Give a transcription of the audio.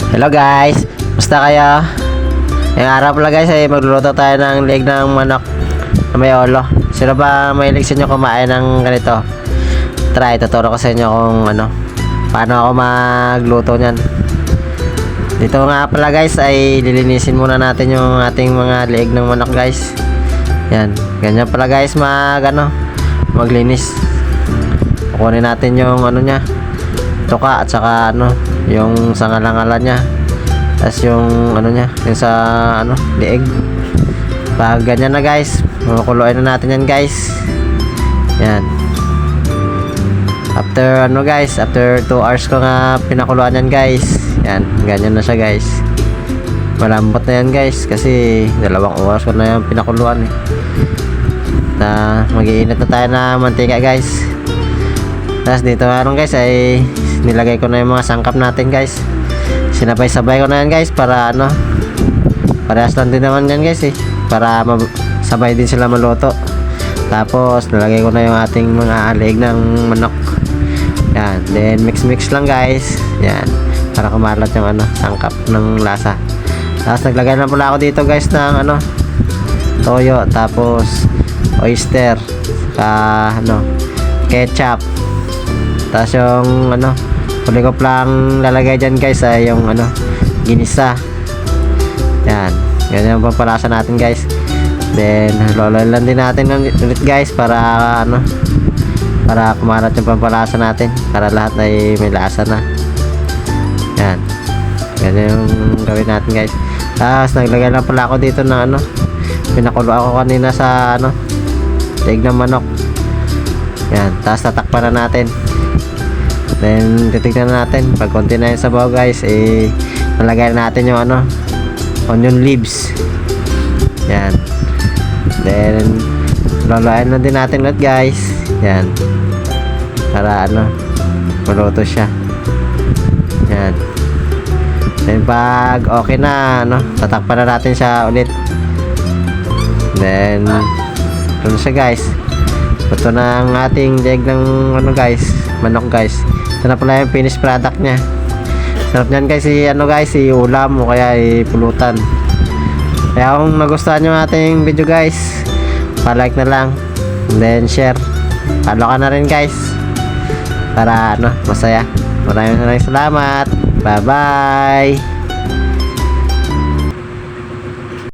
Hello guys, musta kayo? Ngayong araw pala guys ay magluluto tayo ng leg ng manok na may olo. Sino ba mahilig sa inyo kumain ng ganito? Try, tuturo ko sa inyo kung paano ako magluto niyan. Dito nga pala guys ay lilinisin muna natin yung ating mga leg ng manok guys. Yan, ganyan pala guys maglinis. Kukunin natin yung niya, tuka at saka yung sangalangalan niya. Tapos yung niya, yung sa lieg. Pag ganyan na guys, makukuluin na natin yan guys. Yan. After guys, after 2 hours ko nga pinakuluan yan guys. Yan, ganyan na siya guys. Malambot na yan guys kasi 2 oras ko na yan pinakuluan eh. Na mag-iinit na tayo na mantika guys. Tapos dito guys ay nilagay ko na yung mga sangkap natin guys. Sinabay-sabay ko na yan guys para parehas lang din naman yan guys eh, para sabay din sila maluto. Tapos nilagay ko na yung ating mga leg ng manok. Yan, then mix lang guys. Yan, para kumalat yung sangkap ng lasa. Tapos naglagay na pala ako dito guys ng toyo, tapos oyster, ketchup. Tapos yung huli ko lang lalagay dyan guys ay yung ginisa. Yan, ganyan yung pampalasa natin guys. Then loloy lang din natin ulit guys para para kumarat yung pampalasa natin, para lahat ay may lasa na. Yan, ganyan yung gawin natin guys. Tapos naglagay lang pala ako dito ng pinakulo ako kanina sa leg ng manok. Yan, tapos tatakpan na natin. Then titignan natin pag konti na yung sabaw guys, nalagay natin yung onion leaves. Yan, then loloyin na din natin ulit guys. Yan, para maluto siya. Yan, then pag okay na tatakpan na natin siya ulit. Then siya guys, ito na ang ating leg ng guys, manok guys. Ito na pala yung finished product nya. Sarap nyan guys, si ulam o kaya pulutan. Kaya kung nagustuhan nyo ating video guys, pa-like na lang, then share, follow ka na rin guys, para masaya. Maraming salamat. Bye bye.